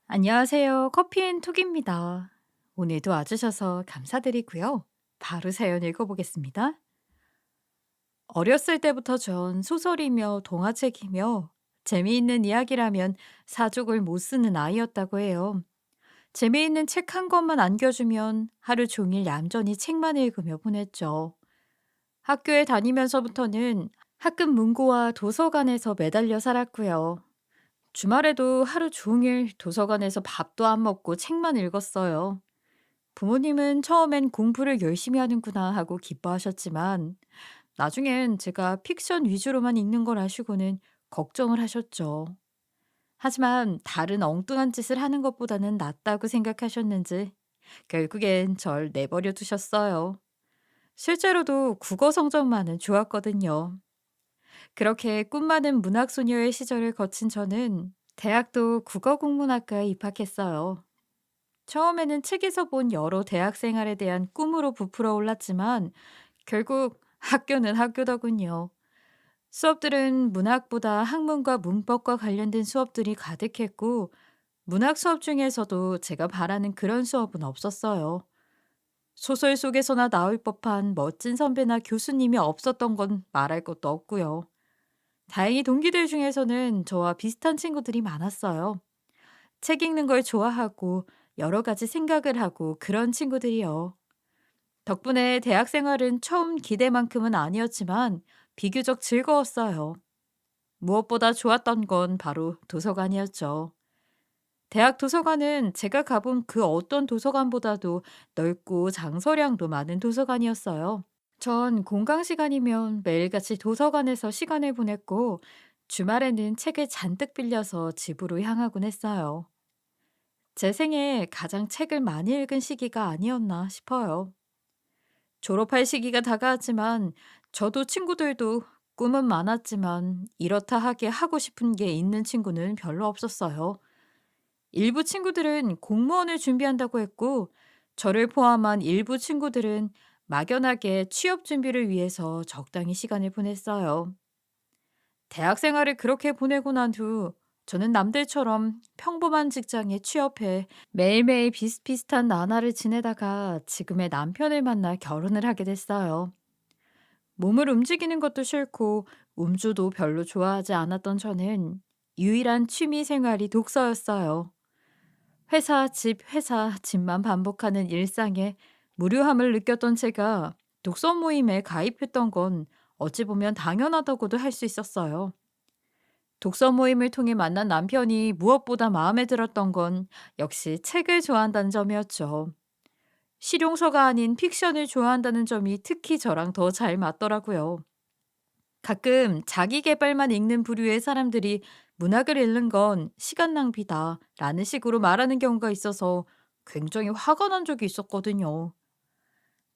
안녕하세요. 커피앤톡입니다. 오늘도 와주셔서 감사드리고요. 바로 사연 읽어보겠습니다. 어렸을 때부터 전 소설이며 동화책이며 재미있는 이야기라면 사족을 못 쓰는 아이였다고 해요. 재미있는 책 한 권만 안겨주면 하루 종일 얌전히 책만 읽으며 보냈죠. 학교에 다니면서부터는 학급 문고와 도서관에서 매달려 살았고요. 주말에도 하루 종일 도서관에서 밥도 안 먹고 책만 읽었어요. 부모님은 처음엔 공부를 열심히 하는구나 하고 기뻐하셨지만, 나중엔 제가 픽션 위주로만 읽는 걸 아시고는 걱정을 하셨죠. 하지만 다른 엉뚱한 짓을 하는 것보다는 낫다고 생각하셨는지, 결국엔 절 내버려 두셨어요. 실제로도 국어 성적만은 좋았거든요. 그렇게 꿈 많은 문학소녀의 시절을 거친 저는 대학도 국어국문학과에 입학했어요. 처음에는 책에서 본 여러 대학 생활에 대한 꿈으로 부풀어 올랐지만 결국 학교는 학교더군요. 수업들은 문학보다 학문과 문법과 관련된 수업들이 가득했고 문학 수업 중에서도 제가 바라는 그런 수업은 없었어요. 소설 속에서나 나올 법한 멋진 선배나 교수님이 없었던 건 말할 것도 없고요. 다행히 동기들 중에서는 저와 비슷한 친구들이 많았어요. 책 읽는 걸 좋아하고 여러 가지 생각을 하고 그런 친구들이요. 덕분에 대학 생활은 처음 기대만큼은 아니었지만 비교적 즐거웠어요. 무엇보다 좋았던 건 바로 도서관이었죠. 대학 도서관은 제가 가본 그 어떤 도서관보다도 넓고 장서량도 많은 도서관이었어요. 전 공강 시간이면 매일같이 도서관에서 시간을 보냈고 주말에는 책을 잔뜩 빌려서 집으로 향하곤 했어요. 제 생에 가장 책을 많이 읽은 시기가 아니었나 싶어요. 졸업할 시기가 다가왔지만 저도 친구들도 꿈은 많았지만 이렇다 하게 하고 싶은 게 있는 친구는 별로 없었어요. 일부 친구들은 공무원을 준비한다고 했고 저를 포함한 일부 친구들은 막연하게 취업 준비를 위해서 적당히 시간을 보냈어요. 대학 생활을 그렇게 보내고 난 후 저는 남들처럼 평범한 직장에 취업해 매일매일 비슷비슷한 나날을 지내다가 지금의 남편을 만나 결혼을 하게 됐어요. 몸을 움직이는 것도 싫고 음주도 별로 좋아하지 않았던 저는 유일한 취미 생활이 독서였어요. 회사, 집, 회사, 집만 반복하는 일상에 무료함을 느꼈던 제가 독서 모임에 가입했던 건 어찌 보면 당연하다고도 할 수 있었어요. 독서 모임을 통해 만난 남편이 무엇보다 마음에 들었던 건 역시 책을 좋아한다는 점이었죠. 실용서가 아닌 픽션을 좋아한다는 점이 특히 저랑 더 잘 맞더라고요. 가끔 자기 개발만 읽는 부류의 사람들이 문학을 읽는 건 시간 낭비다 라는 식으로 말하는 경우가 있어서 굉장히 화가 난 적이 있었거든요.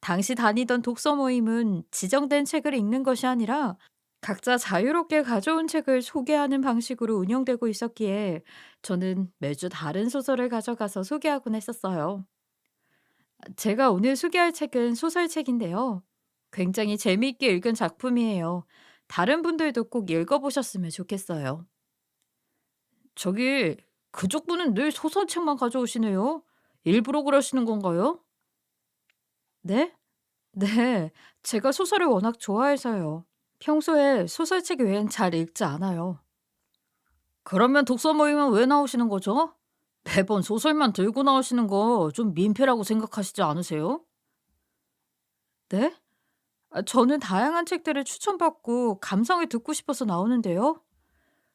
당시 다니던 독서 모임은 지정된 책을 읽는 것이 아니라 각자 자유롭게 가져온 책을 소개하는 방식으로 운영되고 있었기에 저는 매주 다른 소설을 가져가서 소개하곤 했었어요. 제가 오늘 소개할 책은 소설책인데요. 굉장히 재미있게 읽은 작품이에요. 다른 분들도 꼭 읽어보셨으면 좋겠어요. 저기, 그쪽 분은 늘 소설책만 가져오시네요. 일부러 그러시는 건가요? 네? 네. 제가 소설을 워낙 좋아해서요. 평소에 소설책 외엔 잘 읽지 않아요. 그러면 독서 모임은 왜 나오시는 거죠? 매번 소설만 들고 나오시는 거 좀 민폐라고 생각하시지 않으세요? 네? 저는 다양한 책들을 추천받고 감상을 듣고 싶어서 나오는데요.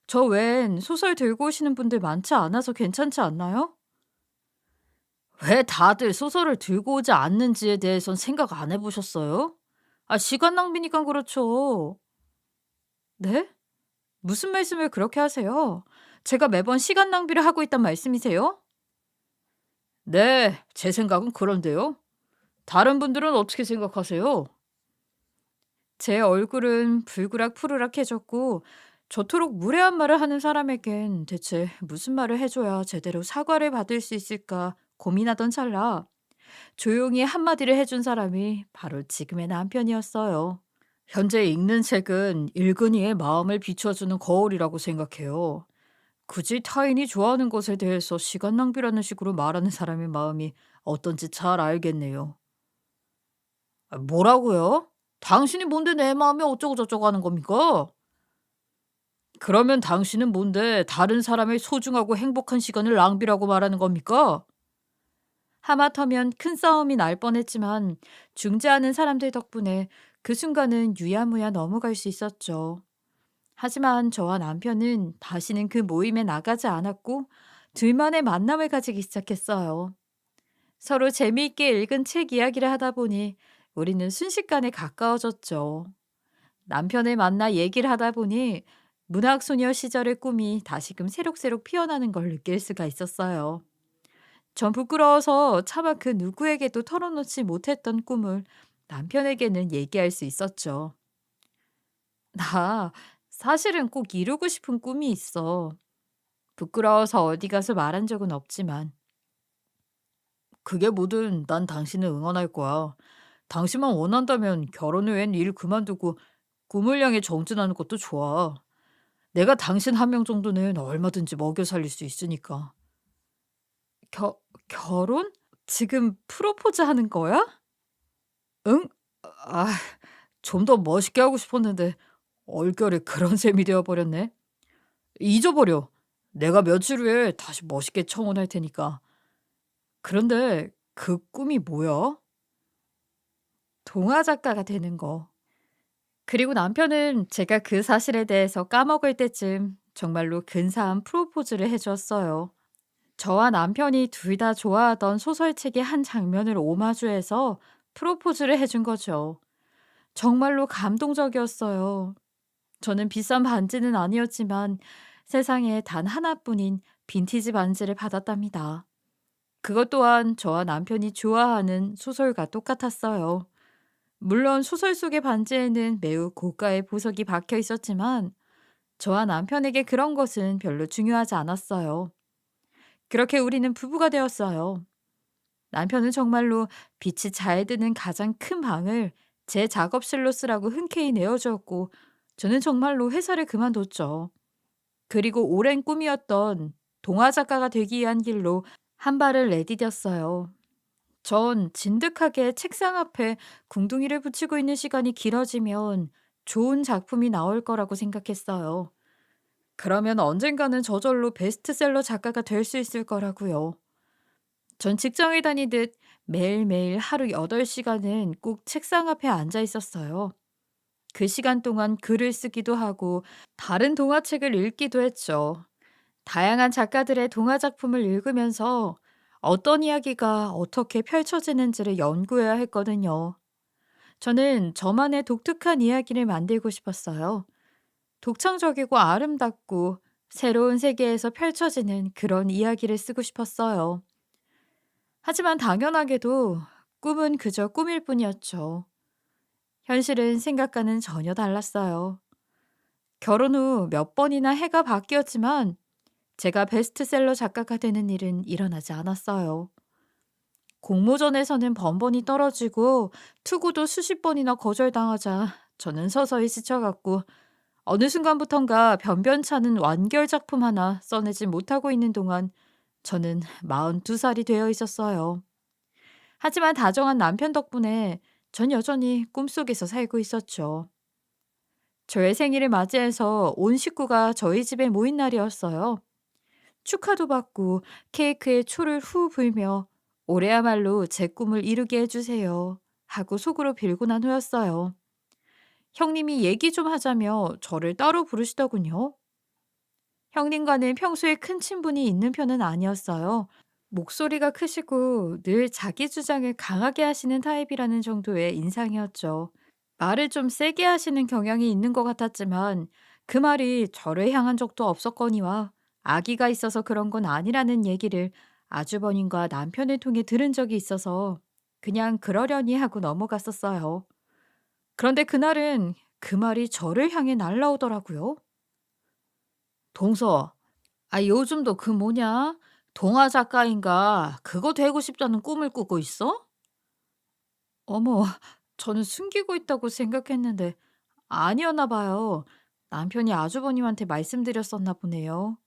저 외엔 소설 들고 오시는 분들 많지 않아서 괜찮지 않나요? 왜 다들 소설을 들고 오지 않는지에 대해선 생각 안 해보셨어요? 시간 낭비니까 그렇죠. 네? 무슨 말씀을 그렇게 하세요? 제가 매번 시간 낭비를 하고 있단 말씀이세요? 네, 제 생각은 그런데요. 다른 분들은 어떻게 생각하세요? 제 얼굴은 불그락푸르락해졌고 저토록 무례한 말을 하는 사람에겐 대체 무슨 말을 해줘야 제대로 사과를 받을 수 있을까 고민하던 찰나 조용히 한마디를 해준 사람이 바로 지금의 남편이었어요. 현재 읽는 책은 읽은이의 마음을 비춰주는 거울이라고 생각해요. 굳이 타인이 좋아하는 것에 대해서 시간 낭비라는 식으로 말하는 사람의 마음이 어떤지 잘 알겠네요. 뭐라고요? 당신이 뭔데 내 마음이 어쩌고저쩌고 하는 겁니까? 그러면 당신은 뭔데 다른 사람의 소중하고 행복한 시간을 낭비라고 말하는 겁니까? 하마터면 큰 싸움이 날 뻔했지만 중재하는 사람들 덕분에 그 순간은 유야무야 넘어갈 수 있었죠. 하지만 저와 남편은 다시는 그 모임에 나가지 않았고 둘만의 만남을 가지기 시작했어요. 서로 재미있게 읽은 책 이야기를 하다 보니 우리는 순식간에 가까워졌죠. 남편을 만나 얘기를 하다 보니 문학소녀 시절의 꿈이 다시금 새록새록 피어나는 걸 느낄 수가 있었어요. 전 부끄러워서 차마 그 누구에게도 털어놓지 못했던 꿈을 남편에게는 얘기할 수 있었죠. 나 사실은 꼭 이루고 싶은 꿈이 있어. 부끄러워서 어디 가서 말한 적은 없지만. 그게 뭐든 난 당신을 응원할 거야. 당신만 원한다면 결혼 후엔 일 그만두고 꿈을 향해 정진하는 것도 좋아. 내가 당신 한 명 정도는 얼마든지 먹여 살릴 수 있으니까. 겨 결혼? 지금 프로포즈 하는 거야? 응? 아 좀 더 멋있게 하고 싶었는데 얼결에 그런 셈이 되어 버렸네. 잊어버려. 내가 며칠 후에 다시 멋있게 청혼할 테니까. 그런데 그 꿈이 뭐야? 동화 작가가 되는 거. 그리고 남편은 제가 그 사실에 대해서 까먹을 때쯤 정말로 근사한 프로포즈를 해 줬어요. 저와 남편이 둘 다 좋아하던 소설책의 한 장면을 오마주해서 프로포즈를 해준 거죠. 정말로 감동적이었어요. 저는 비싼 반지는 아니었지만 세상에 단 하나뿐인 빈티지 반지를 받았답니다. 그것 또한 저와 남편이 좋아하는 소설과 똑같았어요. 물론 소설 속의 반지에는 매우 고가의 보석이 박혀 있었지만 저와 남편에게 그런 것은 별로 중요하지 않았어요. 그렇게 우리는 부부가 되었어요. 남편은 정말로 빛이 잘 드는 가장 큰 방을 제 작업실로 쓰라고 흔쾌히 내어주었고, 저는 정말로 회사를 그만뒀죠. 그리고 오랜 꿈이었던 동화 작가가 되기 위한 길로 한 발을 내디뎠어요. 전 진득하게 책상 앞에 궁둥이를 붙이고 있는 시간이 길어지면 좋은 작품이 나올 거라고 생각했어요. 그러면 언젠가는 저절로 베스트셀러 작가가 될 수 있을 거라고요. 전 직장을 다니듯 매일매일 하루 8시간은 꼭 책상 앞에 앉아 있었어요. 그 시간 동안 글을 쓰기도 하고 다른 동화책을 읽기도 했죠. 다양한 작가들의 동화 작품을 읽으면서 어떤 이야기가 어떻게 펼쳐지는지를 연구해야 했거든요. 저는 저만의 독특한 이야기를 만들고 싶었어요. 독창적이고 아름답고 새로운 세계에서 펼쳐지는 그런 이야기를 쓰고 싶었어요. 하지만 당연하게도 꿈은 그저 꿈일 뿐이었죠. 현실은 생각과는 전혀 달랐어요. 결혼 후 몇 번이나 해가 바뀌었지만 제가 베스트셀러 작가가 되는 일은 일어나지 않았어요. 공모전에서는 번번이 떨어지고 투고도 수십 번이나 거절당하자 저는 서서히 지쳐갔고 어느 순간부턴가 변변찮은 완결 작품 하나 써내지 못하고 있는 동안 저는 42살이 되어 있었어요. 하지만 다정한 남편 덕분에 전 여전히 꿈속에서 살고 있었죠. 저의 생일을 맞이해서 온 식구가 저희 집에 모인 날이었어요. 축하도 받고 케이크에 초를 후 불며 올해야말로 제 꿈을 이루게 해주세요 하고 속으로 빌고 난 후였어요. 형님이 얘기 좀 하자며 저를 따로 부르시더군요. 형님과는 평소에 큰 친분이 있는 편은 아니었어요. 목소리가 크시고 늘 자기 주장을 강하게 하시는 타입이라는 정도의 인상이었죠. 말을 좀 세게 하시는 경향이 있는 것 같았지만 그 말이 저를 향한 적도 없었거니와 아기가 있어서 그런 건 아니라는 얘기를 아주버님과 남편을 통해 들은 적이 있어서 그냥 그러려니 하고 넘어갔었어요. 그런데 그날은 그 말이 저를 향해 날라오더라고요. 동서, 요즘도 그 뭐냐? 동화 작가인가? 그거 되고 싶다는 꿈을 꾸고 있어? 어머, 저는 숨기고 있다고 생각했는데 아니었나 봐요. 남편이 아주버님한테 말씀드렸었나 보네요.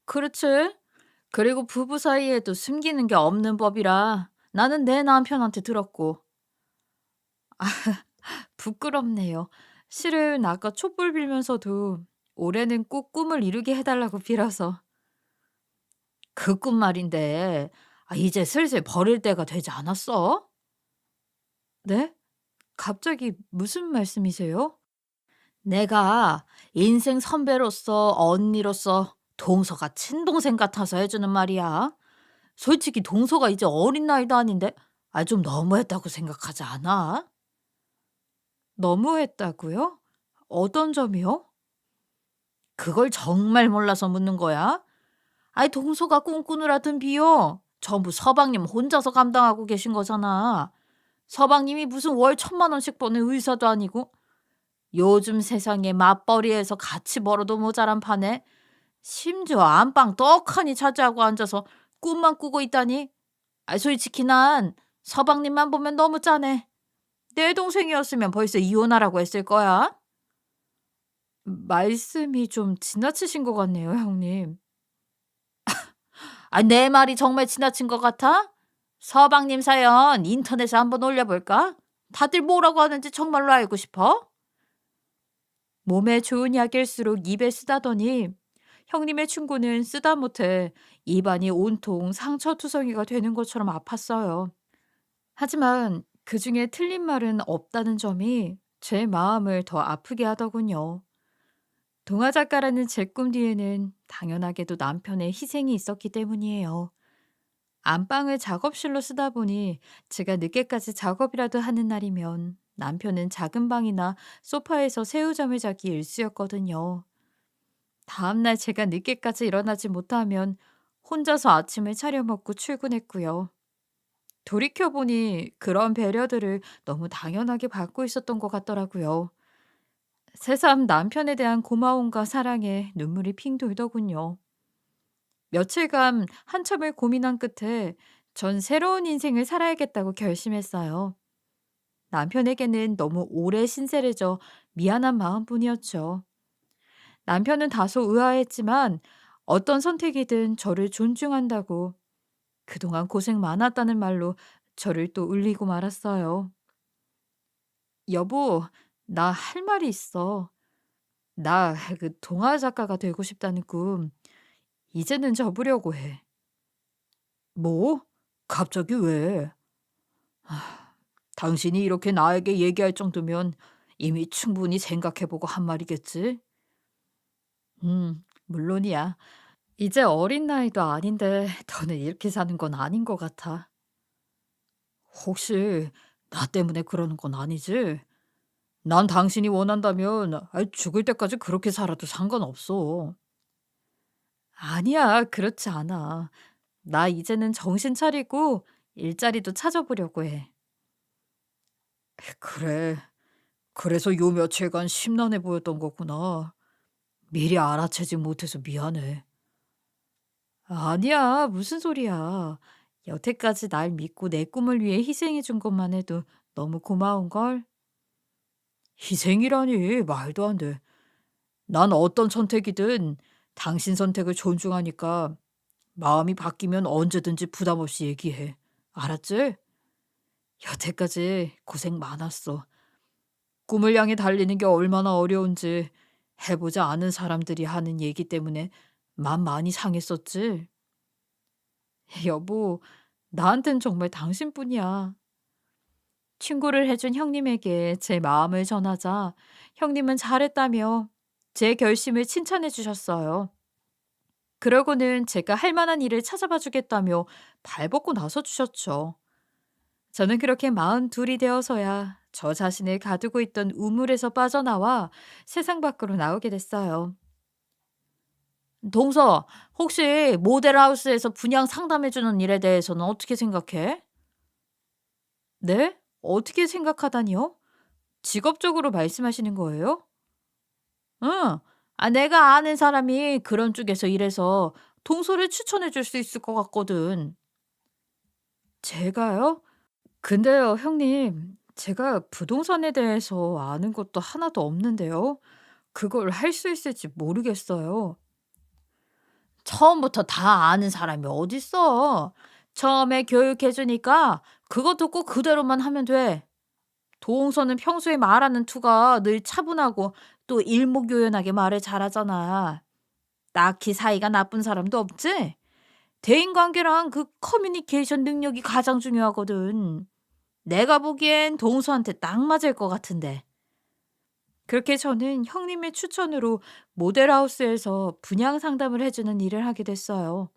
그렇지. 그리고 부부 사이에도 숨기는 게 없는 법이라 나는 내 남편한테 들었고. 부끄럽네요. 실은 아까 촛불 빌면서도 올해는 꼭 꿈을 이루게 해달라고 빌어서. 그 꿈 말인데, 이제 슬슬 버릴 때가 되지 않았어? 네? 갑자기 무슨 말씀이세요? 내가 인생 선배로서 언니로서 동서가 친동생 같아서 해주는 말이야. 솔직히 동서가 이제 어린 나이도 아닌데, 좀 너무했다고 생각하지 않아? 너무했다고요? 어떤 점이요? 그걸 정말 몰라서 묻는 거야? 동서가 꿈꾸느라 든 비용 전부 서방님 혼자서 감당하고 계신 거잖아. 서방님이 무슨 월 1,000만 원씩 버는 의사도 아니고 요즘 세상에 맞벌이해서 같이 벌어도 모자란 판에 심지어 안방 떡하니 차지하고 앉아서 꿈만 꾸고 있다니. 솔직히 난 서방님만 보면 너무 짠해. 내 동생이었으면 벌써 이혼하라고 했을 거야. 말씀이 좀 지나치신 것 같네요, 형님. 내 말이 정말 지나친 것 같아? 서방님 사연 인터넷에 한번 올려볼까? 다들 뭐라고 하는지 정말로 알고 싶어? 몸에 좋은 약일수록 입에 쓰다더니 형님의 충고는 쓰다 못해 입안이 온통 상처투성이가 되는 것처럼 아팠어요. 하지만 그중에 틀린 말은 없다는 점이 제 마음을 더 아프게 하더군요. 동화 작가라는 제 꿈 뒤에는 당연하게도 남편의 희생이 있었기 때문이에요. 안방을 작업실로 쓰다 보니 제가 늦게까지 작업이라도 하는 날이면 남편은 작은 방이나 소파에서 새우잠을 자기 일쑤였거든요. 다음날 제가 늦게까지 일어나지 못하면 혼자서 아침을 차려 먹고 출근했고요. 돌이켜보니 그런 배려들을 너무 당연하게 받고 있었던 것 같더라고요. 새삼 남편에 대한 고마움과 사랑에 눈물이 핑 돌더군요. 며칠간 한참을 고민한 끝에 전 새로운 인생을 살아야겠다고 결심했어요. 남편에게는 너무 오래 신세를 져 미안한 마음뿐이었죠. 남편은 다소 의아했지만 어떤 선택이든 저를 존중한다고 그동안 고생 많았다는 말로 저를 또 울리고 말았어요. 여보, 나 할 말이 있어. 나 그 동화 작가가 되고 싶다는 꿈, 이제는 접으려고 해. 뭐? 갑자기 왜? 당신이 이렇게 나에게 얘기할 정도면 이미 충분히 생각해보고 한 말이겠지? 물론이야. 이제 어린 나이도 아닌데 더는 이렇게 사는 건 아닌 것 같아. 혹시 나 때문에 그러는 건 아니지? 난 당신이 원한다면 죽을 때까지 그렇게 살아도 상관없어. 아니야, 그렇지 않아. 나 이제는 정신 차리고 일자리도 찾아보려고 해. 그래. 그래서 요 며칠간 심란해 보였던 거구나. 미리 알아채지 못해서 미안해. 아니야, 무슨 소리야. 여태까지 날 믿고 내 꿈을 위해 희생해 준 것만 해도 너무 고마운걸? 희생이라니, 말도 안 돼. 난 어떤 선택이든 당신 선택을 존중하니까 마음이 바뀌면 언제든지 부담 없이 얘기해. 알았지? 여태까지 고생 많았어. 꿈을 향해 달리는 게 얼마나 어려운지 해보지 않은 사람들이 하는 얘기 때문에 맘 많이 상했었지. 여보, 나한텐 정말 당신뿐이야. 친구를 해준 형님에게 제 마음을 전하자 형님은 잘했다며 제 결심을 칭찬해 주셨어요. 그러고는 제가 할 만한 일을 찾아봐 주겠다며 발벗고 나서 주셨죠. 저는 그렇게 마흔 둘이 되어서야 저 자신을 가두고 있던 우물에서 빠져나와 세상 밖으로 나오게 됐어요. 동서, 혹시 모델하우스에서 분양 상담해주는 일에 대해서는 어떻게 생각해? 네? 어떻게 생각하다니요? 직업적으로 말씀하시는 거예요? 응. 내가 아는 사람이 그런 쪽에서 일해서 동서를 추천해 줄 수 있을 것 같거든. 제가요? 근데요, 형님, 제가 부동산에 대해서 아는 것도 하나도 없는데요. 그걸 할 수 있을지 모르겠어요. 처음부터 다 아는 사람이 어딨어. 처음에 교육해 주니까 그거 듣고 그대로만 하면 돼. 도홍서는 평소에 말하는 투가 늘 차분하고 또 일목요연하게 말을 잘하잖아. 딱히 사이가 나쁜 사람도 없지? 대인관계랑 그 커뮤니케이션 능력이 가장 중요하거든. 내가 보기엔 동서한테 딱 맞을 것 같은데. 그렇게 저는 형님의 추천으로 모델하우스에서 분양 상담을 해주는 일을 하게 됐어요.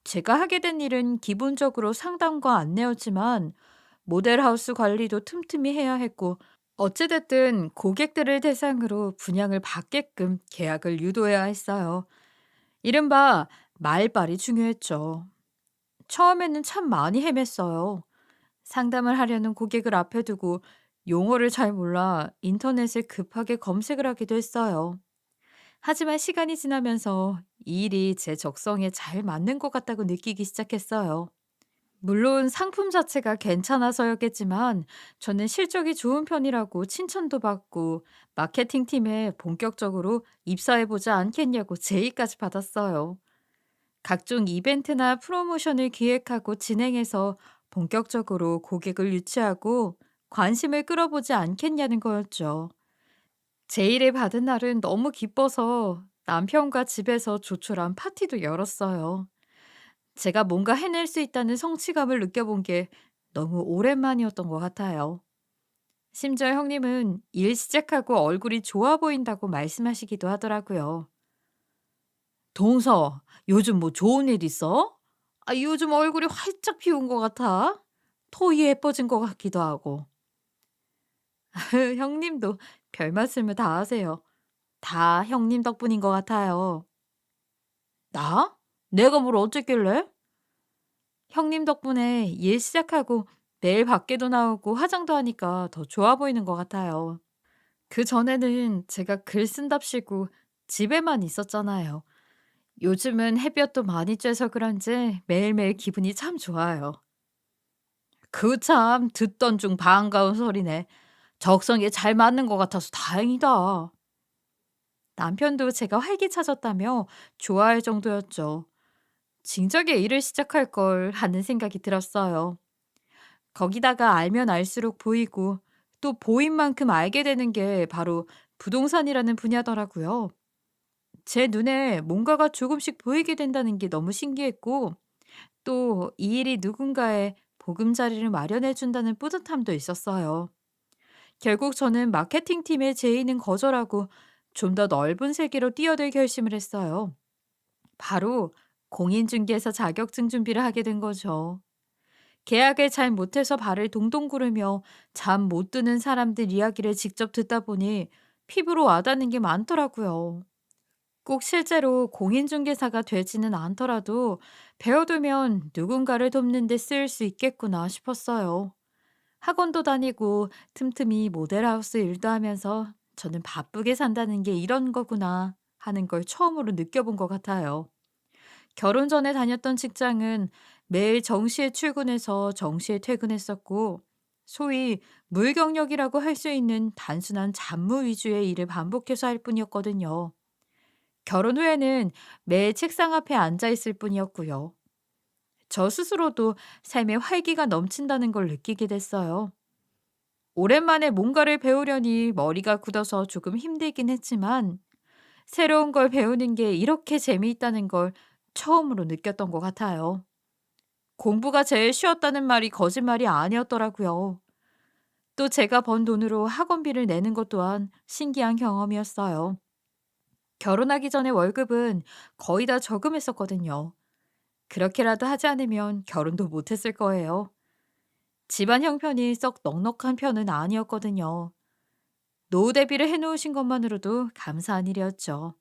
제가 하게 된 일은 기본적으로 상담과 안내였지만 모델하우스 관리도 틈틈이 해야 했고 어찌됐든 고객들을 대상으로 분양을 받게끔 계약을 유도해야 했어요. 이른바 말발이 중요했죠. 처음에는 참 많이 헤맸어요. 상담을 하려는 고객을 앞에 두고 용어를 잘 몰라 인터넷에 급하게 검색을 하기도 했어요. 하지만 시간이 지나면서 이 일이 제 적성에 잘 맞는 것 같다고 느끼기 시작했어요. 물론 상품 자체가 괜찮아서였겠지만 저는 실적이 좋은 편이라고 칭찬도 받고 마케팅 팀에 본격적으로 입사해보지 않겠냐고 제의까지 받았어요. 각종 이벤트나 프로모션을 기획하고 진행해서 본격적으로 고객을 유치하고 관심을 끌어보지 않겠냐는 거였죠. 제의를 받은 날은 너무 기뻐서 남편과 집에서 조촐한 파티도 열었어요. 제가 뭔가 해낼 수 있다는 성취감을 느껴본 게 너무 오랜만이었던 것 같아요. 심지어 형님은 일 시작하고 얼굴이 좋아 보인다고 말씀하시기도 하더라고요. 동서, 요즘 뭐 좋은 일 있어? 아, 요즘 얼굴이 활짝 피운 것 같아. 더 예뻐진 것 같기도 하고. 형님도 별 말씀을 다 하세요. 다 형님 덕분인 것 같아요. 나? 내가 뭘 어쨌길래? 형님 덕분에 일 시작하고 매일 밖에도 나오고 화장도 하니까 더 좋아 보이는 것 같아요. 그전에는 제가 글 쓴답시고 집에만 있었잖아요. 요즘은 햇볕도 많이 쬐서 그런지 매일매일 기분이 참 좋아요. 그 참 듣던 중 반가운 소리네. 적성에 잘 맞는 것 같아서 다행이다. 남편도 제가 활기차졌다며 좋아할 정도였죠. 진작에 일을 시작할 걸 하는 생각이 들었어요. 거기다가 알면 알수록 보이고 또 보인 만큼 알게 되는 게 바로 부동산이라는 분야더라고요. 제 눈에 뭔가가 조금씩 보이게 된다는 게 너무 신기했고 또 이 일이 누군가의 보금자리를 마련해 준다는 뿌듯함도 있었어요. 결국 저는 마케팅 팀의 제의는 거절하고 좀 더 넓은 세계로 뛰어들 결심을 했어요. 바로 공인중개사 자격증 준비를 하게 된 거죠. 계약을 잘 못해서 발을 동동 구르며 잠 못 드는 사람들 이야기를 직접 듣다 보니 피부로 와닿는 게 많더라고요. 꼭 실제로 공인중개사가 되지는 않더라도 배워두면 누군가를 돕는 데 쓰일 수 있겠구나 싶었어요. 학원도 다니고 틈틈이 모델하우스 일도 하면서 저는 바쁘게 산다는 게 이런 거구나 하는 걸 처음으로 느껴본 것 같아요. 결혼 전에 다녔던 직장은 매일 정시에 출근해서 정시에 퇴근했었고, 소위 물경력이라고 할 수 있는 단순한 잡무 위주의 일을 반복해서 할 뿐이었거든요. 결혼 후에는 매일 책상 앞에 앉아 있을 뿐이었고요. 저 스스로도 삶에 활기가 넘친다는 걸 느끼게 됐어요. 오랜만에 뭔가를 배우려니 머리가 굳어서 조금 힘들긴 했지만, 새로운 걸 배우는 게 이렇게 재미있다는 걸 처음으로 느꼈던 것 같아요. 공부가 제일 쉬웠다는 말이 거짓말이 아니었더라고요. 또 제가 번 돈으로 학원비를 내는 것 또한 신기한 경험이었어요. 결혼하기 전에 월급은 거의 다 저금했었거든요. 그렇게라도 하지 않으면 결혼도 못했을 거예요. 집안 형편이 썩 넉넉한 편은 아니었거든요. 노후 대비를 해놓으신 것만으로도 감사한 일이었죠.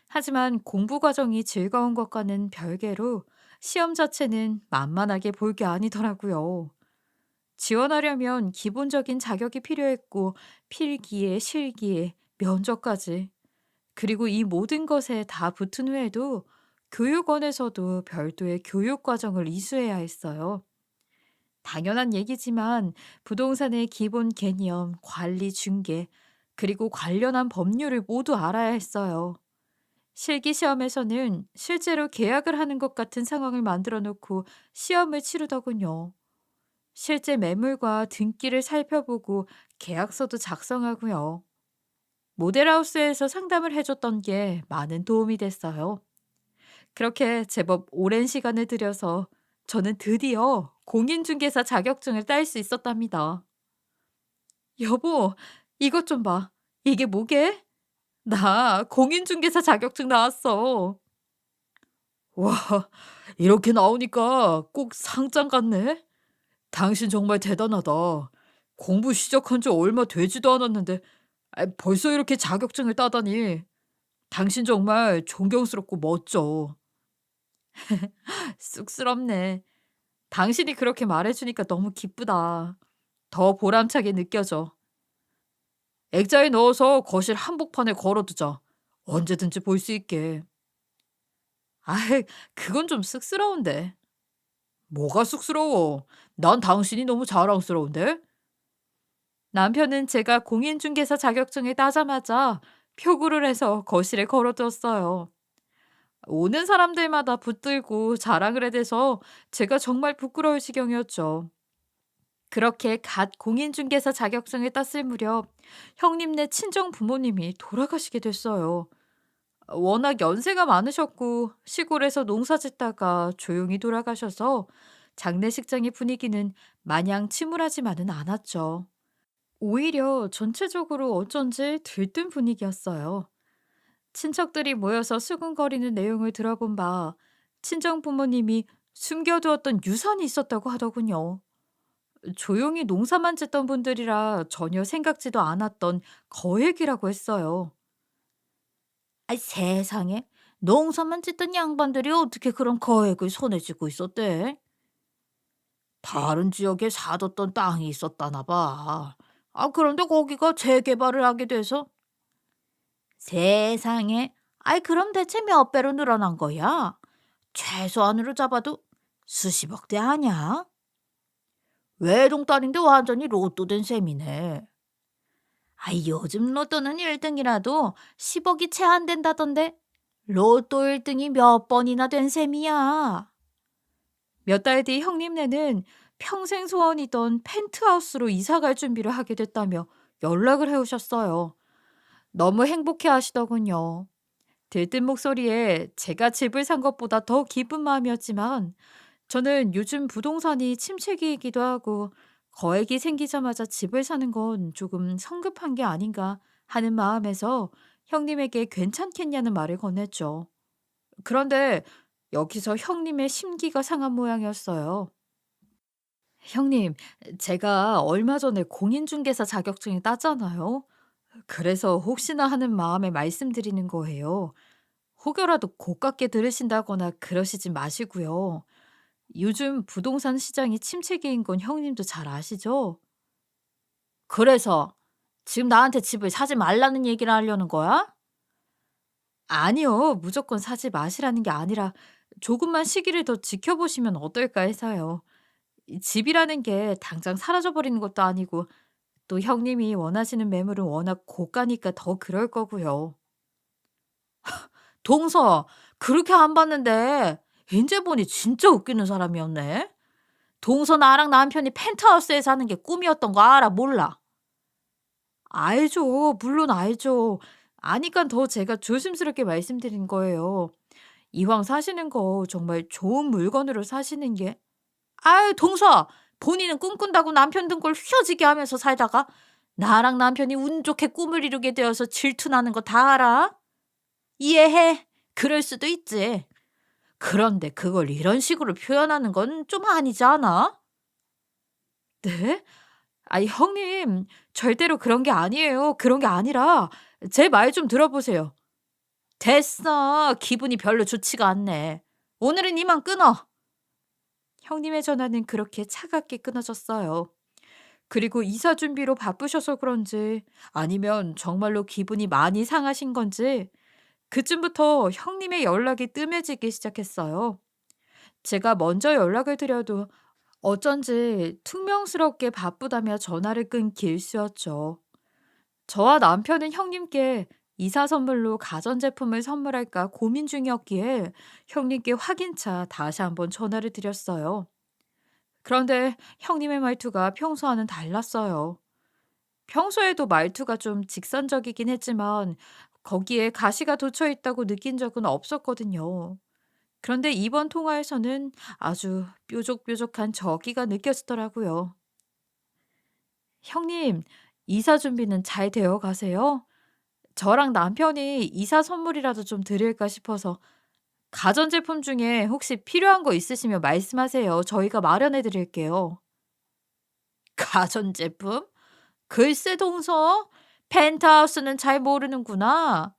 하지만 공부 과정이 즐거운 것과는 별개로 시험 자체는 만만하게 볼 게 아니더라고요. 지원하려면 기본적인 자격이 필요했고 필기에 실기에 면접까지 그리고 이 모든 것에 다 붙은 후에도 교육원에서도 별도의 교육 과정을 이수해야 했어요. 당연한 얘기지만 부동산의 기본 개념, 관리 중개, 그리고 관련한 법률을 모두 알아야 했어요. 실기 시험에서는 실제로 계약을 하는 것 같은 상황을 만들어 놓고 시험을 치르더군요. 실제 매물과 등기를 살펴보고 계약서도 작성하고요. 모델하우스에서 상담을 해줬던 게 많은 도움이 됐어요. 그렇게 제법 오랜 시간을 들여서 저는 드디어 공인중개사 자격증을 딸 수 있었답니다. 여보, 이것 좀 봐. 이게 뭐게? 나 공인중개사 자격증 나왔어. 와, 이렇게 나오니까 꼭 상장 같네. 당신 정말 대단하다. 공부 시작한 지 얼마 되지도 않았는데 벌써 이렇게 자격증을 따다니. 당신 정말 존경스럽고 멋져. 쑥스럽네. 당신이 그렇게 말해주니까 너무 기쁘다. 더 보람차게 느껴져. 액자에 넣어서 거실 한복판에 걸어두자. 언제든지 볼 수 있게. 아이, 그건 좀 쑥스러운데. 뭐가 쑥스러워? 난 당신이 너무 자랑스러운데? 남편은 제가 공인중개사 자격증을 따자마자 표구를 해서 거실에 걸어두었어요. 오는 사람들마다 붙들고 자랑을 해대서 제가 정말 부끄러울 지경이었죠. 그렇게 갓 공인중개사 자격증을 땄을 무렵 형님네 친정 부모님이 돌아가시게 됐어요. 워낙 연세가 많으셨고 시골에서 농사 짓다가 조용히 돌아가셔서 장례식장의 분위기는 마냥 침울하지만은 않았죠. 오히려 전체적으로 어쩐지 들뜬 분위기였어요. 친척들이 모여서 수군거리는 내용을 들어본 바 친정 부모님이 숨겨두었던 유산이 있었다고 하더군요. 조용히 농사만 짓던 분들이라 전혀 생각지도 않았던 거액이라고 했어요. 아이 세상에 농사만 짓던 양반들이 어떻게 그런 거액을 손에 쥐고 있었대? 다른 지역에 사뒀던 땅이 있었다나 봐. 아, 그런데 거기가 재개발을 하게 돼서 세상에. 아이 그럼 대체 몇 배로 늘어난 거야? 최소한으로 잡아도 수십억 대 아냐? 외동딸인데 완전히 로또 된 셈이네. 아이 요즘 로또는 1등이라도 10억이 채 안 된다던데 로또 1등이 몇 번이나 된 셈이야. 몇 달 뒤 형님네는 평생 소원이던 펜트하우스로 이사 갈 준비를 하게 됐다며 연락을 해오셨어요. 너무 행복해 하시더군요. 들뜬 목소리에 제가 집을 산 것보다 더 기쁜 마음이었지만 저는 요즘 부동산이 침체기이기도 하고 거액이 생기자마자 집을 사는 건 조금 성급한 게 아닌가 하는 마음에서 형님에게 괜찮겠냐는 말을 건넸죠. 그런데 여기서 형님의 심기가 상한 모양이었어요. 형님, 제가 얼마 전에 공인중개사 자격증을 땄잖아요. 그래서 혹시나 하는 마음에 말씀드리는 거예요. 혹여라도 고깝게 들으신다거나 그러시지 마시고요. 요즘 부동산 시장이 침체기인 건 형님도 잘 아시죠? 그래서 지금 나한테 집을 사지 말라는 얘기를 하려는 거야? 아니요. 무조건 사지 마시라는 게 아니라 조금만 시기를 더 지켜보시면 어떨까 해서요. 이 집이라는 게 당장 사라져 버리는 것도 아니고 또 형님이 원하시는 매물은 워낙 고가니까 더 그럴 거고요. 동서, 그렇게 안 봤는데 인제 보니 진짜 웃기는 사람이었네. 동서 나랑 남편이 펜트하우스에 사는 게 꿈이었던 거 알아 몰라? 알죠. 물론 알죠. 아니깐 더 제가 조심스럽게 말씀드린 거예요. 이왕 사시는 거 정말 좋은 물건으로 사시는 게 아유 동서, 본인은 꿈꾼다고 남편 등골 휘어지게 하면서 살다가 나랑 남편이 운 좋게 꿈을 이루게 되어서 질투나는 거 다 알아? 이해해. 그럴 수도 있지. 그런데 그걸 이런 식으로 표현하는 건 좀 아니지 않아? 네? 아이 형님, 절대로 그런 게 아니에요. 그런 게 아니라 제 말 좀 들어보세요. 됐어. 기분이 별로 좋지가 않네. 오늘은 이만 끊어. 형님의 전화는 그렇게 차갑게 끊어졌어요. 그리고 이사 준비로 바쁘셔서 그런지 아니면 정말로 기분이 많이 상하신 건지 그쯤부터 형님의 연락이 뜸해지기 시작했어요. 제가 먼저 연락을 드려도 어쩐지 퉁명스럽게 바쁘다며 전화를 끊기 일쑤였죠. 저와 남편은 형님께 이사 선물로 가전제품을 선물할까 고민 중이었기에 형님께 확인차 다시 한번 전화를 드렸어요. 그런데 형님의 말투가 평소와는 달랐어요. 평소에도 말투가 좀 직선적이긴 했지만 거기에 가시가 돋쳐 있다고 느낀 적은 없었거든요. 그런데 이번 통화에서는 아주 뾰족뾰족한 저기가 느껴지더라고요. 형님, 이사 준비는 잘 되어 가세요? 저랑 남편이 이사 선물이라도 좀 드릴까 싶어서 가전제품 중에 혹시 필요한 거 있으시면 말씀하세요. 저희가 마련해 드릴게요. 가전제품? 글쎄 동서? 펜트하우스는 잘 모르는구나.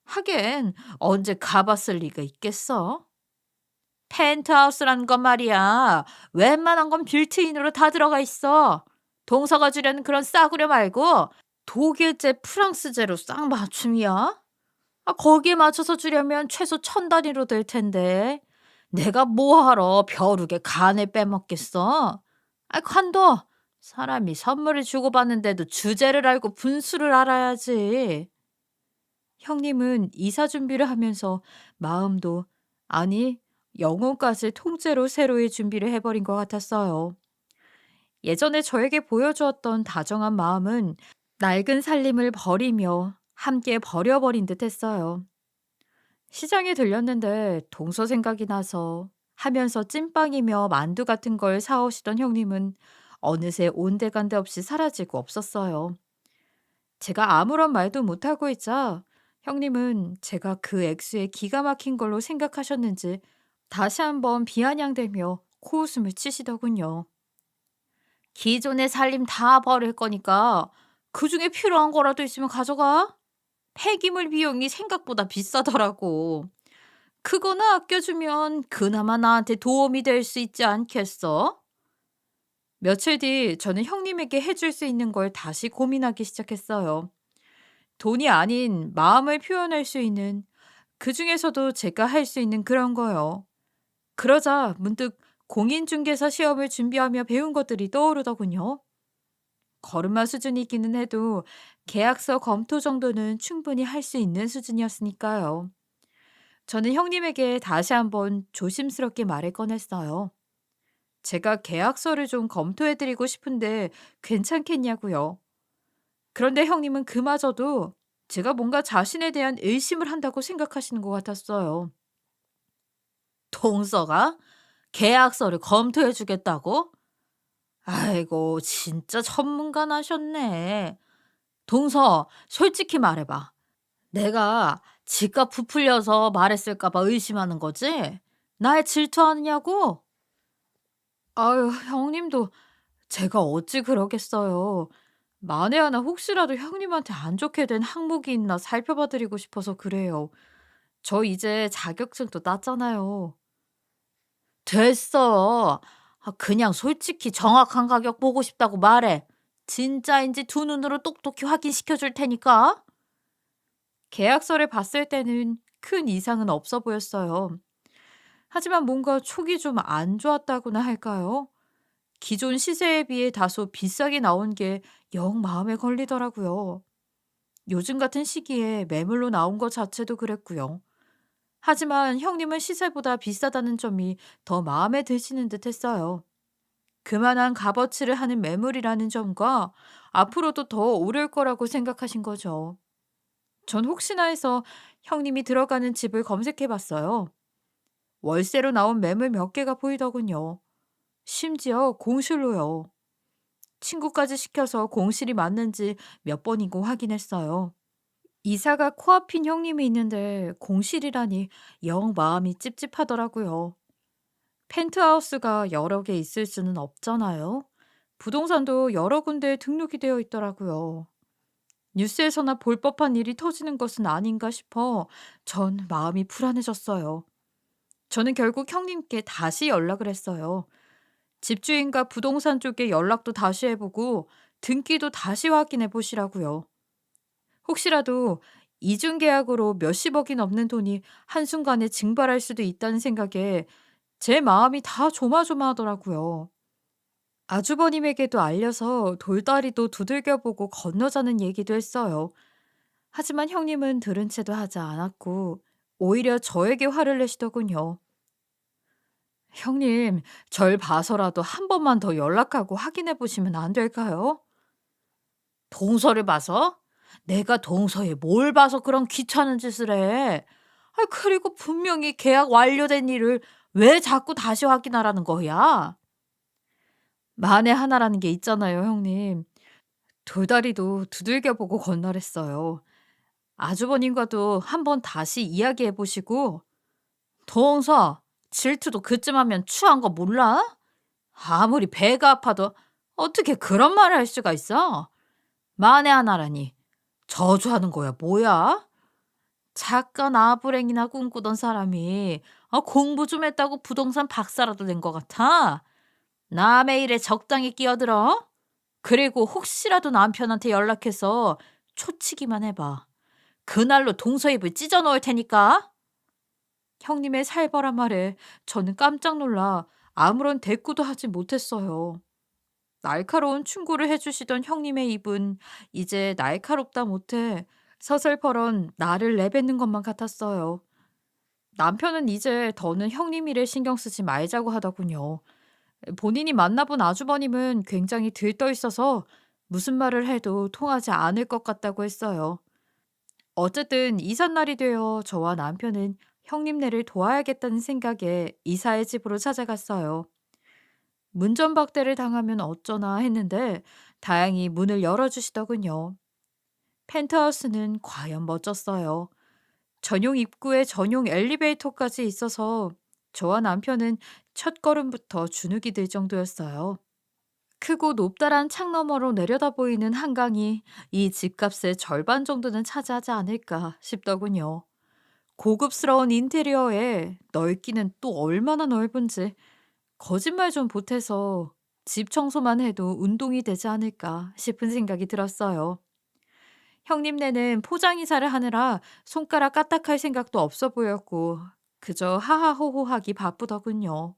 하긴 언제 가봤을 리가 있겠어? 펜트하우스라는 건 말이야. 웬만한 건 빌트인으로 다 들어가 있어. 동서가 주려는 그런 싸구려 말고 독일제, 프랑스제로 쌍맞춤이야? 아, 거기에 맞춰서 주려면 최소 1,000단위로 될 텐데. 내가 뭐하러 벼룩에 간을 빼먹겠어? 아, 관둬. 사람이 선물을 주고받는데도 주제를 알고 분수를 알아야지. 형님은 이사 준비를 하면서 마음도, 아니, 영혼까지 통째로 새로이 준비를 해버린 것 같았어요. 예전에 저에게 보여주었던 다정한 마음은 낡은 살림을 버리며 함께 버려버린 듯 했어요. 시장에 들렸는데 동서 생각이 나서 하면서 찐빵이며 만두 같은 걸 사오시던 형님은 어느새 온데간데 없이 사라지고 없었어요. 제가 아무런 말도 못하고 있자 형님은 제가 그 액수에 기가 막힌 걸로 생각하셨는지 다시 한번 비아냥대며 코웃음을 치시더군요. 기존의 살림 다 버릴 거니까 그중에 필요한 거라도 있으면 가져가. 폐기물 비용이 생각보다 비싸더라고. 그거나 아껴주면 그나마 나한테 도움이 될 수 있지 않겠어? 며칠 뒤 저는 형님에게 해줄 수 있는 걸 다시 고민하기 시작했어요. 돈이 아닌 마음을 표현할 수 있는, 그 중에서도 제가 할 수 있는 그런 거요. 그러자 문득 공인중개사 시험을 준비하며 배운 것들이 떠오르더군요. 걸음마 수준이기는 해도 계약서 검토 정도는 충분히 할 수 있는 수준이었으니까요. 저는 형님에게 다시 한번 조심스럽게 말을 꺼냈어요. 제가 계약서를 좀 검토해드리고 싶은데 괜찮겠냐고요. 그런데 형님은 그마저도 제가 뭔가 자신에 대한 의심을 한다고 생각하시는 것 같았어요. 동서가 계약서를 검토해 주겠다고? 아이고, 진짜 전문가 나셨네. 동서, 솔직히 말해봐. 내가 집값 부풀려서 말했을까봐 의심하는 거지? 날 질투하느냐고? 아유, 형님도 제가 어찌 그러겠어요. 만에 하나 혹시라도 형님한테 안 좋게 된 항목이 있나 살펴봐 드리고 싶어서 그래요. 저 이제 자격증도 땄잖아요. 됐어. 아, 그냥 솔직히 정확한 가격 보고 싶다고 말해. 진짜인지 두 눈으로 똑똑히 확인시켜 줄 테니까. 계약서를 봤을 때는 큰 이상은 없어 보였어요. 하지만 뭔가 촉이 좀 안 좋았다고나 할까요? 기존 시세에 비해 다소 비싸게 나온 게 영 마음에 걸리더라고요. 요즘 같은 시기에 매물로 나온 것 자체도 그랬고요. 하지만 형님은 시세보다 비싸다는 점이 더 마음에 드시는 듯 했어요. 그만한 값어치를 하는 매물이라는 점과 앞으로도 더 오를 거라고 생각하신 거죠. 전 혹시나 해서 형님이 들어가는 집을 검색해 봤어요. 월세로 나온 매물 몇 개가 보이더군요. 심지어 공실로요. 친구까지 시켜서 공실이 맞는지 몇 번이고 확인했어요. 이사가 코앞인 형님이 있는데 공실이라니 영 마음이 찝찝하더라고요. 펜트하우스가 여러 개 있을 수는 없잖아요. 부동산도 여러 군데에 등록이 되어 있더라고요. 뉴스에서나 볼 법한 일이 터지는 것은 아닌가 싶어 전 마음이 불안해졌어요. 저는 결국 형님께 다시 연락을 했어요. 집주인과 부동산 쪽에 연락도 다시 해보고 등기도 다시 확인해 보시라고요. 혹시라도 이중계약으로 몇십억이 넘는 돈이 한순간에 증발할 수도 있다는 생각에 제 마음이 다 조마조마하더라고요. 아주버님에게도 알려서 돌다리도 두들겨보고 건너자는 얘기도 했어요. 하지만 형님은 들은 채도 하지 않았고 오히려 저에게 화를 내시더군요. 형님, 절 봐서라도 한 번만 더 연락하고 확인해 보시면 안 될까요? 동서를 봐서? 내가 동서에 뭘 봐서 그런 귀찮은 짓을 해? 아, 그리고 분명히 계약 완료된 일을 왜 자꾸 다시 확인하라는 거야? 만에 하나라는 게 있잖아요, 형님. 돌다리도 두들겨 보고 건너랬어요. 아주버님과도 한번 다시 이야기해 보시고, 동서, 질투도 그쯤 하면 추한 거 몰라? 아무리 배가 아파도 어떻게 그런 말을 할 수가 있어? 만에 하나라니. 저주하는 거야, 뭐야? 잠깐 아부랭이나 꿈꾸던 사람이 공부 좀 했다고 부동산 박사라도 된 것 같아? 남의 일에 적당히 끼어들어? 그리고 혹시라도 남편한테 연락해서 초치기만 해봐. 그날로 동서입을 찢어 놓을 테니까. 형님의 살벌한 말에 저는 깜짝 놀라 아무런 대꾸도 하지 못했어요. 날카로운 충고를 해주시던 형님의 입은 이제 날카롭다 못해 서슬퍼런 나를 내뱉는 것만 같았어요. 남편은 이제 더는 형님 일에 신경 쓰지 말자고 하더군요. 본인이 만나본 아주버님은 굉장히 들떠 있어서 무슨 말을 해도 통하지 않을 것 같다고 했어요. 어쨌든 이삿날이 되어 저와 남편은 형님네를 도와야겠다는 생각에 이사의 집으로 찾아갔어요. 문전박대를 당하면 어쩌나 했는데 다행히 문을 열어주시더군요. 펜트하우스는 과연 멋졌어요. 전용 입구에 전용 엘리베이터까지 있어서 저와 남편은 첫 걸음부터 주눅이 들 정도였어요. 크고 높다란 창너머로 내려다 보이는 한강이 이 집값의 절반 정도는 차지하지 않을까 싶더군요. 고급스러운 인테리어에 넓기는 또 얼마나 넓은지 거짓말 좀 보태서 집 청소만 해도 운동이 되지 않을까 싶은 생각이 들었어요. 형님네는 포장이사를 하느라 손가락 까딱할 생각도 없어 보였고 그저 하하호호하기 바쁘더군요.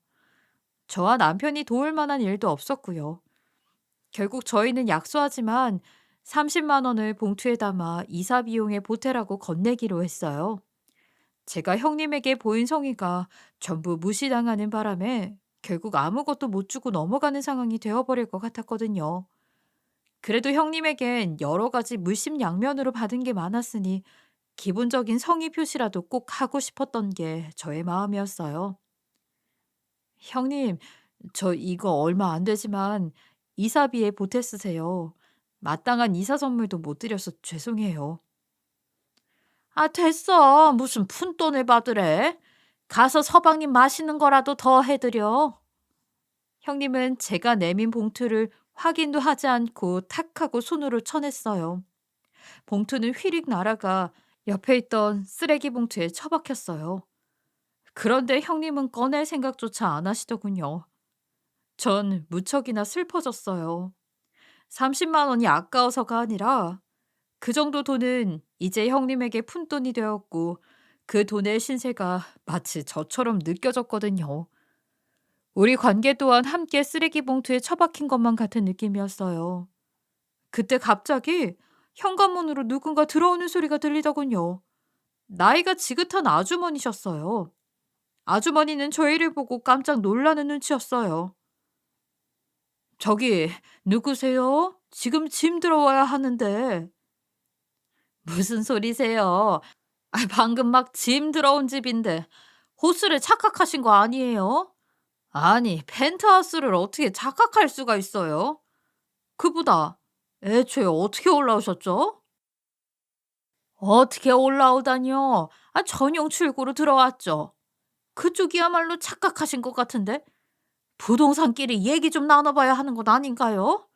저와 남편이 도울 만한 일도 없었고요. 결국 저희는 약소하지만 30만 원을 봉투에 담아 이사 비용에 보태라고 건네기로 했어요. 제가 형님에게 보인 성의가 전부 무시당하는 바람에 결국 아무것도 못 주고 넘어가는 상황이 되어버릴 것 같았거든요. 그래도 형님에겐 여러 가지 물심양면으로 받은 게 많았으니 기본적인 성의 표시라도 꼭 하고 싶었던 게 저의 마음이었어요. 형님, 저 이거 얼마 안 되지만 이사비에 보태 쓰세요. 마땅한 이사 선물도 못 드려서 죄송해요. 아, 됐어. 무슨 푼돈을 받으래. 가서 서방님 마시는 거라도 더 해드려. 형님은 제가 내민 봉투를 확인도 하지 않고 탁 하고 손으로 쳐냈어요. 봉투는 휘릭 날아가 옆에 있던 쓰레기 봉투에 처박혔어요. 그런데 형님은 꺼낼 생각조차 안 하시더군요. 전 무척이나 슬퍼졌어요. 30만 원이 아까워서가 아니라 그 정도 돈은 이제 형님에게 푼돈이 되었고 그 돈의 신세가 마치 저처럼 느껴졌거든요. 우리 관계 또한 함께 쓰레기 봉투에 처박힌 것만 같은 느낌이었어요. 그때 갑자기 현관문으로 누군가 들어오는 소리가 들리더군요. 나이가 지긋한 아주머니셨어요. 아주머니는 저희를 보고 깜짝 놀라는 눈치였어요. 저기, 누구세요? 지금 짐 들어와야 하는데. 무슨 소리세요? 아, 방금 막 짐 들어온 집인데 호수를 착각하신 거 아니에요? 아니, 펜트하우스를 어떻게 착각할 수가 있어요? 그보다 애초에 어떻게 올라오셨죠? 어떻게 올라오다니요? 아, 전용 출구로 들어왔죠. 그쪽이야말로 착각하신 것 같은데 부동산끼리 얘기 좀 나눠봐야 하는 것 아닌가요?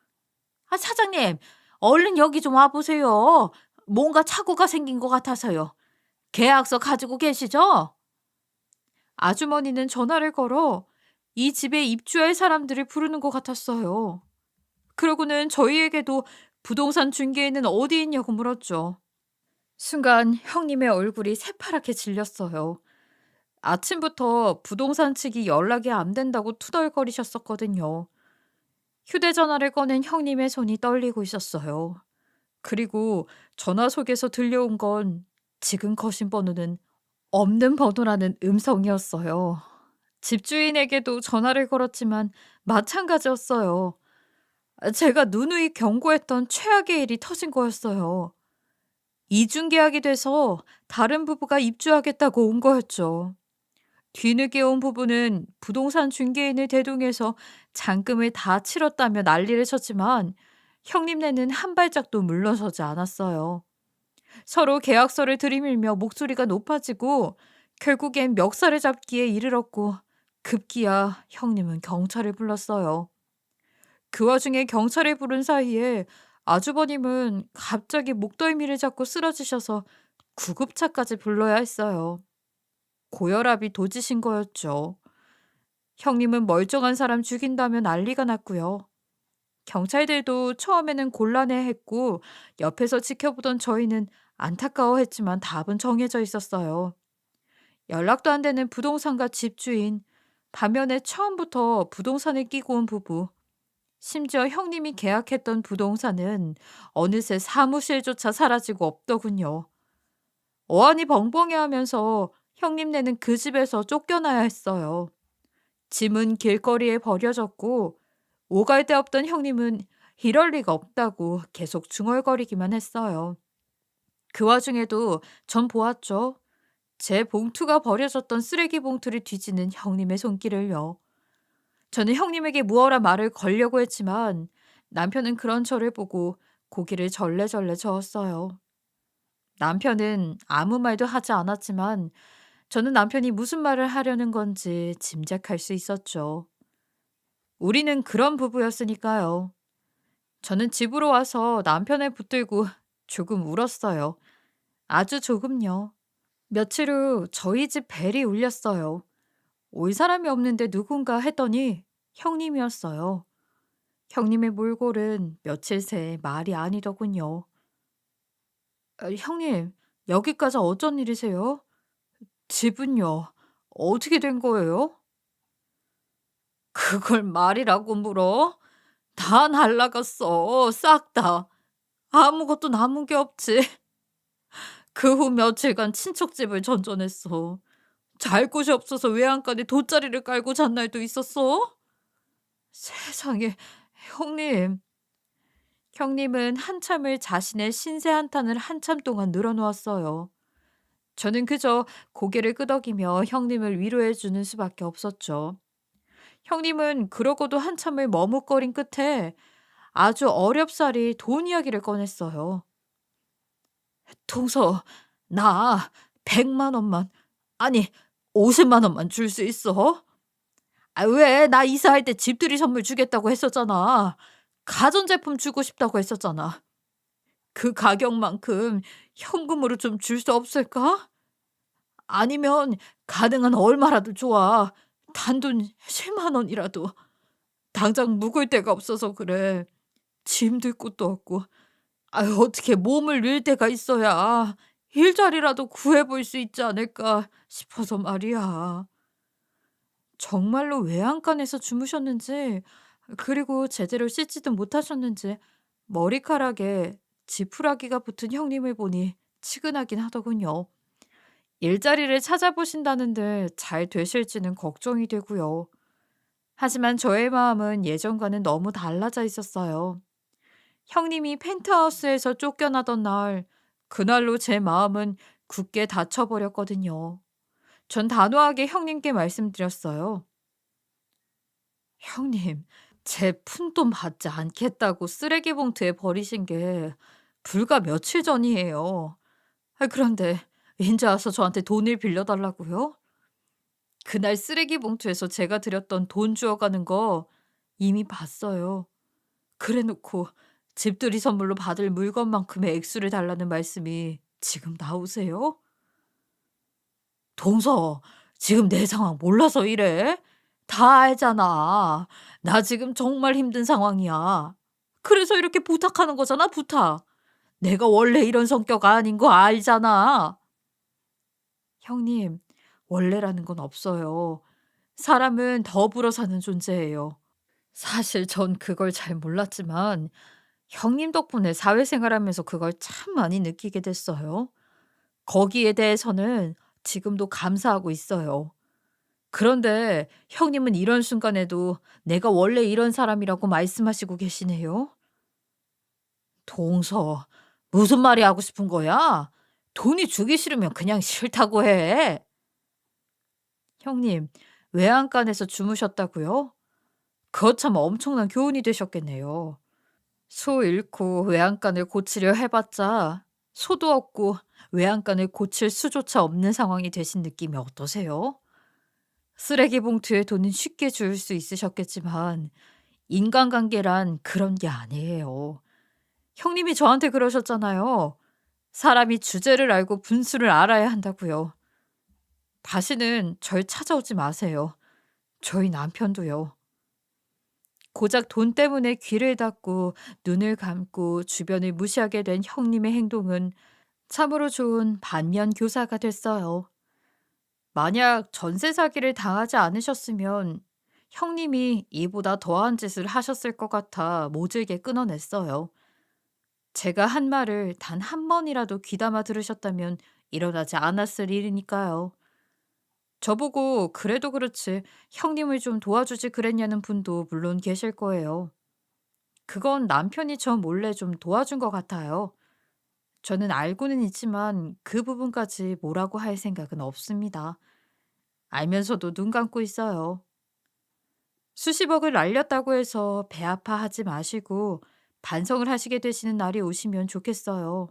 아, 사장님, 얼른 여기 좀 와보세요. 뭔가 착오가 생긴 것 같아서요. 계약서 가지고 계시죠? 아주머니는 전화를 걸어 이 집에 입주할 사람들을 부르는 것 같았어요. 그러고는 저희에게도 부동산 중개인은 어디 있냐고 물었죠. 순간 형님의 얼굴이 새파랗게 질렸어요. 아침부터 부동산 측이 연락이 안 된다고 투덜거리셨었거든요. 휴대전화를 꺼낸 형님의 손이 떨리고 있었어요. 그리고 전화 속에서 들려온 건 지금 거신 번호는 없는 번호라는 음성이었어요. 집주인에게도 전화를 걸었지만 마찬가지였어요. 제가 누누이 경고했던 최악의 일이 터진 거였어요. 이중 계약이 돼서 다른 부부가 입주하겠다고 온 거였죠. 뒤늦게 온 부부는 부동산 중개인을 대동해서 잔금을 다 치렀다며 난리를 쳤지만 형님네는 한 발짝도 물러서지 않았어요. 서로 계약서를 들이밀며 목소리가 높아지고 결국엔 멱살을 잡기에 이르렀고 급기야 형님은 경찰을 불렀어요. 그 와중에 경찰을 부른 사이에 아주버님은 갑자기 목덜미를 잡고 쓰러지셔서 구급차까지 불러야 했어요. 고혈압이 도지신 거였죠. 형님은 멀쩡한 사람 죽인다며 난리가 났고요. 경찰들도 처음에는 곤란해했고 옆에서 지켜보던 저희는 안타까워했지만 답은 정해져 있었어요. 연락도 안 되는 부동산가 집주인, 반면에 처음부터 부동산을 끼고 온 부부, 심지어 형님이 계약했던 부동산은 어느새 사무실조차 사라지고 없더군요. 어안이 벙벙해하면서 형님네는 그 집에서 쫓겨나야 했어요. 짐은 길거리에 버려졌고 오갈 데 없던 형님은 이럴 리가 없다고 계속 중얼거리기만 했어요. 그 와중에도 전 보았죠. 제 봉투가 버려졌던 쓰레기 봉투를 뒤지는 형님의 손길을요. 저는 형님에게 무어라 말을 걸려고 했지만 남편은 그런 저를 보고 고개를 절레절레 저었어요. 남편은 아무 말도 하지 않았지만 저는 남편이 무슨 말을 하려는 건지 짐작할 수 있었죠. 우리는 그런 부부였으니까요. 저는 집으로 와서 남편을 붙들고 조금 울었어요. 아주 조금요. 며칠 후 저희 집 벨이 울렸어요. 올 사람이 없는데 누군가 했더니 형님이었어요. 형님의 몰골은 며칠 새 말이 아니더군요. 형님, 여기까지 어쩐 일이세요? 집은요? 어떻게 된 거예요? 그걸 말이라고 물어? 다 날라갔어. 싹 다. 아무것도 남은 게 없지. 그 후 며칠간 친척집을 전전했어. 잘 곳이 없어서 외양간에 돗자리를 깔고 잔 날도 있었어. 세상에, 형님. 형님은 한참을 자신의 신세 한탄을 한참 동안 늘어놓았어요. 저는 그저 고개를 끄덕이며 형님을 위로해 주는 수밖에 없었죠. 형님은 그러고도 한참을 머뭇거린 끝에 아주 어렵사리 돈 이야기를 꺼냈어요. 동서, 나 100만 원만, 아니 50만 원만 줄 수 있어? 아, 왜? 나 이사할 때 집들이 선물 주겠다고 했었잖아. 가전제품 주고 싶다고 했었잖아. 그 가격만큼 현금으로 좀 줄 수 없을까? 아니면 가능한 얼마라도 좋아. 단돈 10만 원이라도. 당장 묵을 데가 없어서 그래. 짐들 곳도 없고. 아유, 어떻게 몸을 낼 데가 있어야 일자리라도 구해볼 수 있지 않을까 싶어서 말이야. 정말로 외양간에서 주무셨는지, 그리고 제대로 씻지도 못하셨는지 머리카락에 지푸라기가 붙은 형님을 보니 치근하긴 하더군요. 일자리를 찾아보신다는데 잘 되실지는 걱정이 되고요. 하지만 저의 마음은 예전과는 너무 달라져 있었어요. 형님이 펜트하우스에서 쫓겨나던 날, 그날로 제 마음은 굳게 닫혀버렸거든요. 전 단호하게 형님께 말씀드렸어요. 형님, 제 푼돈 받지 않겠다고 쓰레기 봉투에 버리신 게 불과 며칠 전이에요. 그런데 인제 와서 저한테 돈을 빌려달라고요? 그날 쓰레기 봉투에서 제가 드렸던 돈 주워가는 거 이미 봤어요. 그래 놓고 집들이 선물로 받을 물건만큼의 액수를 달라는 말씀이 지금 나오세요? 동서, 지금 내 상황 몰라서 이래? 다 알잖아. 나 지금 정말 힘든 상황이야. 그래서 이렇게 부탁하는 거잖아, 부탁. 내가 원래 이런 성격 아닌 거 알잖아. 형님, 원래라는 건 없어요. 사람은 더불어 사는 존재예요. 사실 전 그걸 잘 몰랐지만 형님 덕분에 사회생활하면서 그걸 참 많이 느끼게 됐어요. 거기에 대해서는 지금도 감사하고 있어요. 그런데 형님은 이런 순간에도 "내가 원래 이런 사람이라고." 말씀하시고 계시네요. 동서, 무슨 말이 하고 싶은 거야? 돈이 주기 싫으면 그냥 싫다고 해. 형님, 외양간에서 주무셨다고요? 그거 참 엄청난 교훈이 되셨겠네요. 소 잃고 외양간을 고치려 해봤자 소도 없고 외양간을 고칠 수조차 없는 상황이 되신 느낌이 어떠세요? 쓰레기 봉투에 돈은 쉽게 줄 수 있으셨겠지만 인간관계란 그런 게 아니에요. 형님이 저한테 그러셨잖아요. 사람이 주제를 알고 분수를 알아야 한다고요. 다시는 절 찾아오지 마세요. 저희 남편도요. 고작 돈 때문에 귀를 닫고 눈을 감고 주변을 무시하게 된 형님의 행동은 참으로 좋은 반면 교사가 됐어요. 만약 전세 사기를 당하지 않으셨으면 형님이 이보다 더한 짓을 하셨을 것 같아 모질게 끊어냈어요. 제가 한 말을 단 한 번이라도 귀담아 들으셨다면 일어나지 않았을 일이니까요. 저보고 그래도 그렇지 형님을 좀 도와주지 그랬냐는 분도 물론 계실 거예요. 그건 남편이 저 몰래 좀 도와준 것 같아요. 저는 알고는 있지만 그 부분까지 뭐라고 할 생각은 없습니다. 알면서도 눈 감고 있어요. 수십억을 날렸다고 해서 배 아파하지 마시고 반성을 하시게 되시는 날이 오시면 좋겠어요.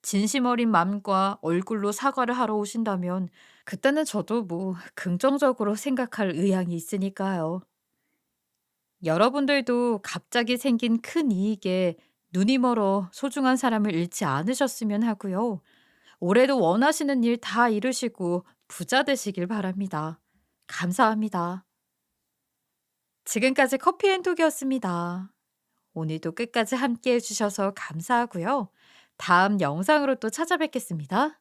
진심 어린 마음과 얼굴로 사과를 하러 오신다면 그때는 저도 뭐 긍정적으로 생각할 의향이 있으니까요. 여러분들도 갑자기 생긴 큰 이익에 눈이 멀어 소중한 사람을 잃지 않으셨으면 하고요. 올해도 원하시는 일 다 이루시고 부자 되시길 바랍니다. 감사합니다. 지금까지 커피앤톡이었습니다. 오늘도 끝까지 함께 해주셔서 감사하고요. 다음 영상으로 또 찾아뵙겠습니다.